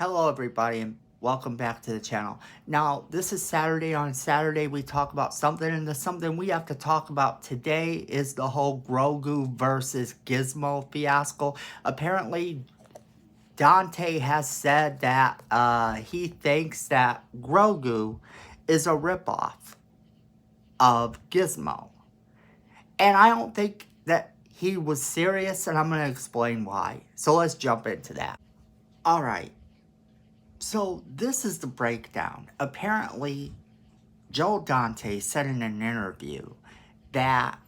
Hello everybody and welcome back to the channel. Now this is Saturday. On Saturday we talk about something, and the something we have to talk about today is the whole Grogu versus Gizmo fiasco. Apparently Dante has said that he thinks that Grogu is a ripoff of Gizmo. And I don't think that he was serious, and I'm going to explain why. So let's jump into that. Alright. So this is the breakdown. Apparently, Dante said in an interview that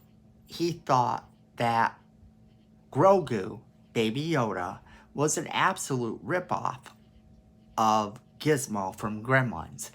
he thought that Grogu, Baby Yoda, was an absolute ripoff of Gizmo from Gremlins.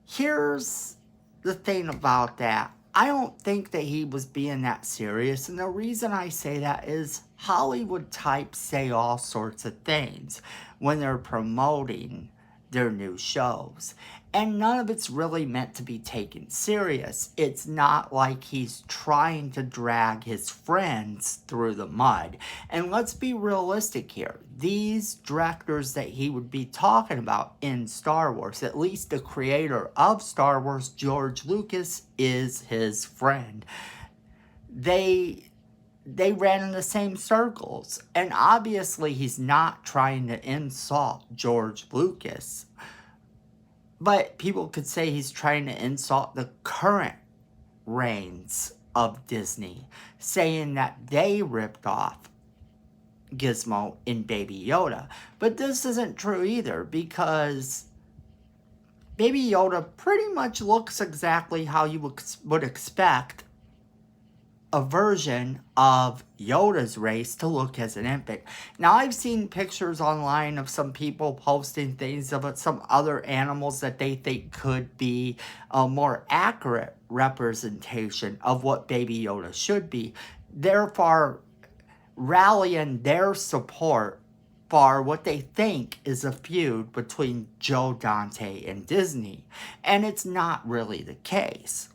Here's the thing about that. I don't think that he was being that serious, and the reason I say that is Hollywood types say all sorts of things when they're promoting their new shows, and none of it's really meant to be taken serious. It's not like he's trying to drag his friends through the mud. And let's be realistic here. These directors that he would be talking about in Star Wars, at least the creator of Star Wars, George Lucas, is his friend. They ran in the same circles, and obviously he's not trying to insult George Lucas, but people could say he's trying to insult the current reigns of Disney, saying that they ripped off Gizmo in Baby Yoda. But this isn't true either, because Baby Yoda pretty much looks exactly how you would expect a version of Yoda's race to look as an infant. Now, I've seen pictures online of some people posting things about some other animals that they think could be a more accurate representation of what Baby Yoda should be, therefore rallying their support for what they think is a feud between Dante and Disney. And it's not really the case.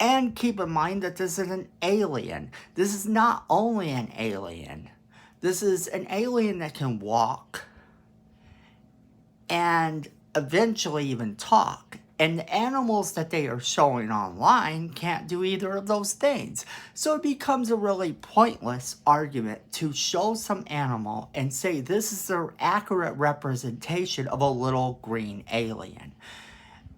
And keep in mind that this is an alien. This is not only an alien. This is an alien that can walk and eventually even talk. And the animals that they are showing online can't do either of those things. So it becomes a really pointless argument to show some animal and say this is their accurate representation of a little green alien.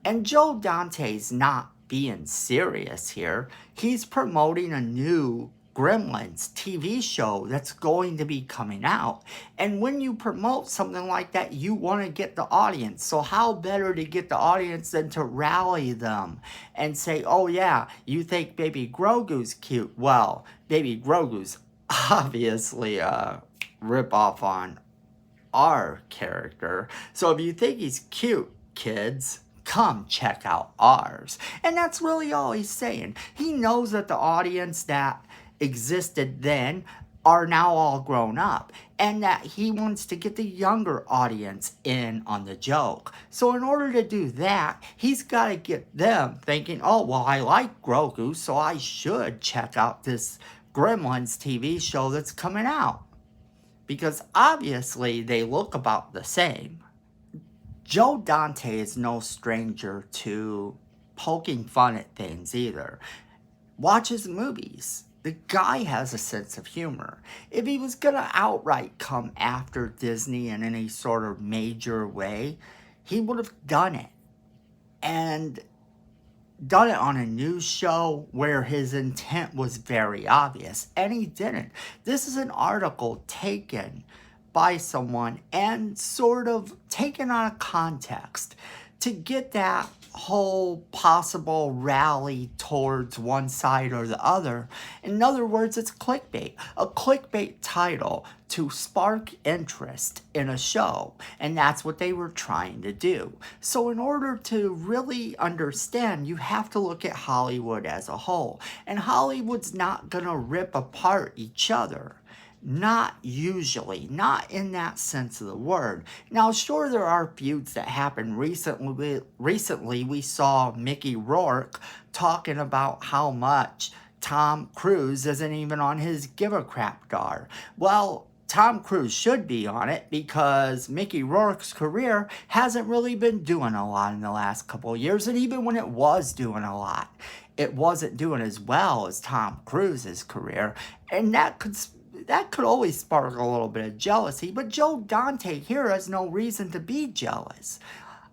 And Dante's not being serious here. He's promoting a new Gremlins TV show that's going to be coming out. And when you promote something like that, you want to get the audience. So how better to get the audience than to rally them and say, oh yeah, you think Baby Grogu's cute? Well, Baby Grogu's obviously a ripoff on our character. So if you think he's cute, kids, come check out ours. And that's really all he's saying. He knows that the audience that existed then are now all grown up, and that he wants to get the younger audience in on the joke. So in order to do that, he's got to get them thinking, oh, well, I like Grogu, so I should check out this Gremlins TV show that's coming out. Because obviously they look about the same. Dante is no stranger to poking fun at things either. Watch his movies. The guy has a sense of humor. If he was going to outright come after Disney in any sort of major way, he would have done it. And done it on a news show where his intent was very obvious. And he didn't. This is an article taken by someone and sort of taken out of context to get that whole possible rally towards one side or the other. In other words, it's clickbait. A clickbait title to spark interest in a show. And that's what they were trying to do. So in order to really understand, you have to look at Hollywood as a whole. And Hollywood's not going to rip apart each other. Not usually, not in that sense of the word. Now, sure, there are feuds that happened recently. Recently, we saw Mickey Rourke talking about how much Tom Cruise isn't even on his give a crap dar. Well, Tom Cruise should be on it because Mickey Rourke's career hasn't really been doing a lot in the last couple of years. And even when it was doing a lot, it wasn't doing as well as Tom Cruise's career. And that could always spark a little bit of jealousy. But Joe Dante here has no reason to be jealous.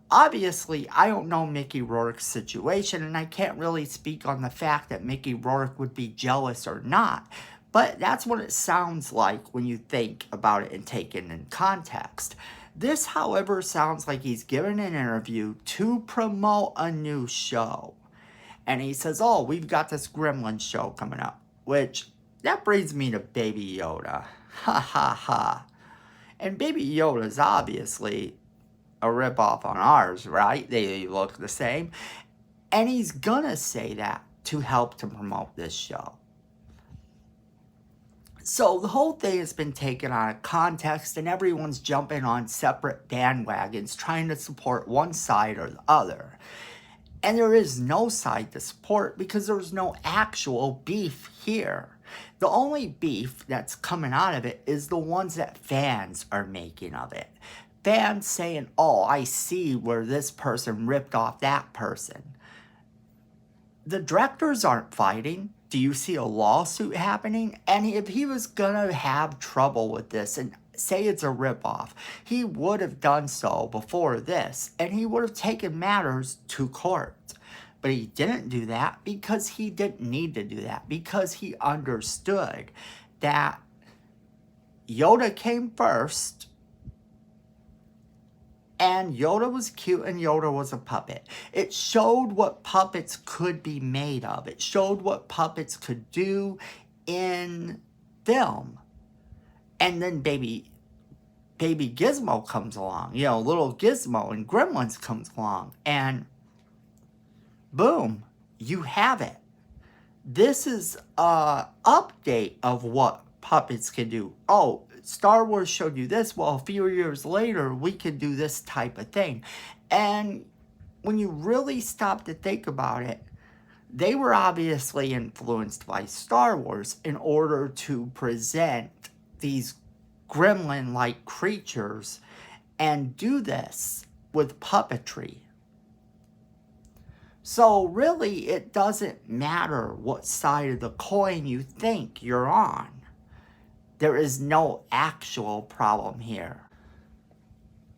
Obviously, I don't know Mickey Rourke's situation, and I can't really speak on the fact that Mickey Rourke would be jealous or not. But that's what it sounds like when you think about it and take it in context. This, however, sounds like he's given an interview to promote a new show. And he says, oh, we've got this Gremlins show coming up. Which, that brings me to Baby Yoda. Ha ha ha. And Baby Yoda is obviously a ripoff on ours, right? They look the same. And he's gonna say that to help to promote this show. So the whole thing has been taken out of context and everyone's jumping on separate bandwagons trying to support one side or the other. And there is no side to support because there's no actual beef here. The only beef that's coming out of it is the ones that fans are making of it. Fans saying, oh, I see where this person ripped off that person. The directors aren't fighting. Do you see a lawsuit happening? And if he was gonna have trouble with this and say it's a ripoff, he would have done so before this, and he would have taken matters to court. But he didn't do that because he didn't need to do that, because he understood that Yoda came first, and Yoda was cute and Yoda was a puppet. It showed what puppets could be made of. It showed what puppets could do in film. And then baby Gizmo comes along. You know, little Gizmo and Gremlins comes along. And boom, you have it. This is an update of what puppets can do. Oh, Star Wars showed you this. Well, a few years later, we can do this type of thing. And when you really stop to think about it, they were obviously influenced by Star Wars in order to present these gremlin-like creatures and do this with puppetry. So really, it doesn't matter what side of the coin you think you're on. There is no actual problem here.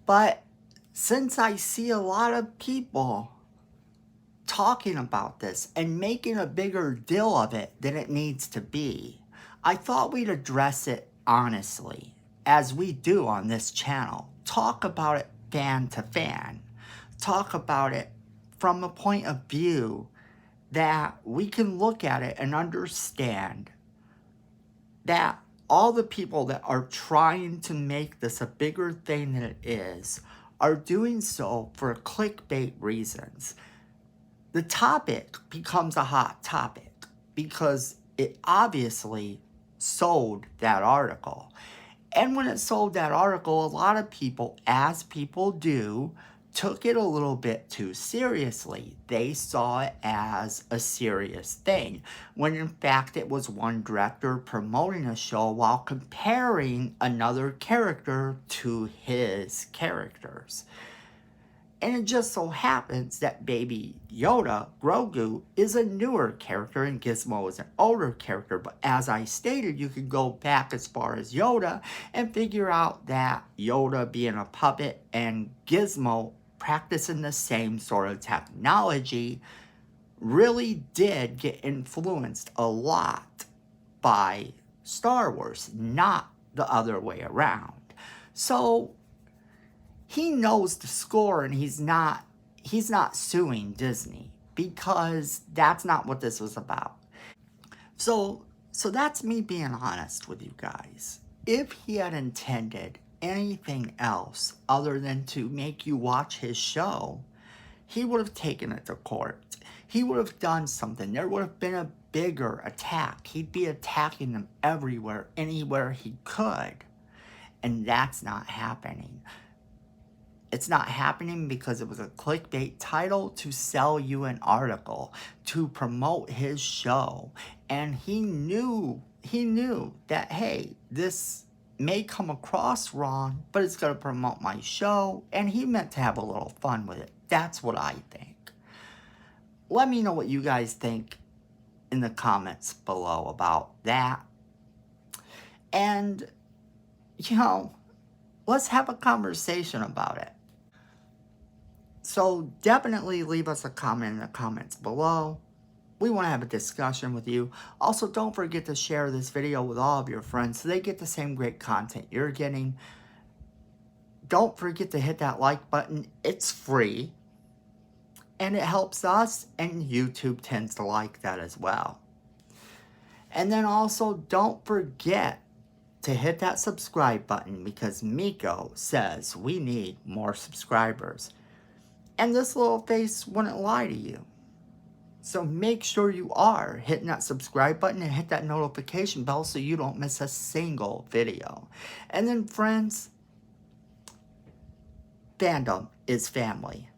But since I see a lot of people talking about this and making a bigger deal of it than it needs to be, I thought we'd address it honestly, as we do on this channel. Talk about it fan to fan. Talk about it from a point of view that we can look at it and understand that all the people that are trying to make this a bigger thing than it is are doing so for clickbait reasons. The topic becomes a hot topic because it obviously sold that article. And when it sold that article, a lot of people, as people do, took it a little bit too seriously. They saw it as a serious thing, when in fact it was one director promoting a show while comparing another character to his characters. And it just so happens that Baby Yoda, Grogu, is a newer character and Gizmo is an older character. But as I stated, you can go back as far as Yoda and figure out that Yoda being a puppet and Gizmo practicing the same sort of technology really did get influenced a lot by Star Wars, not the other way around. So he knows the score, and he's not suing Disney because that's not what this was about. So that's me being honest with you guys. If he had intended anything else other than to make you watch his show, he would have taken it to court. He would have done something. There would have been a bigger attack. He'd be attacking them everywhere, anywhere he could. And that's not happening. It's not happening because it was a clickbait title to sell you an article, to promote his show. And he knew that, hey, this may come across wrong, but it's going to promote my show, and he meant to have a little fun with it. That's what I think. Let me know what you guys think in the comments below about that. And, you know, let's have a conversation about it. So definitely leave us a comment in the comments below. We want to have a discussion with you. Also, don't forget to share this video with all of your friends so they get the same great content you're getting. Don't forget to hit that like button. It's free. And it helps us, and YouTube tends to like that as well. And then also, don't forget to hit that subscribe button because Miko says we need more subscribers. And this little face wouldn't lie to you. So make sure you are hitting that subscribe button and hit that notification bell so you don't miss a single video. And then friends, fandom is family.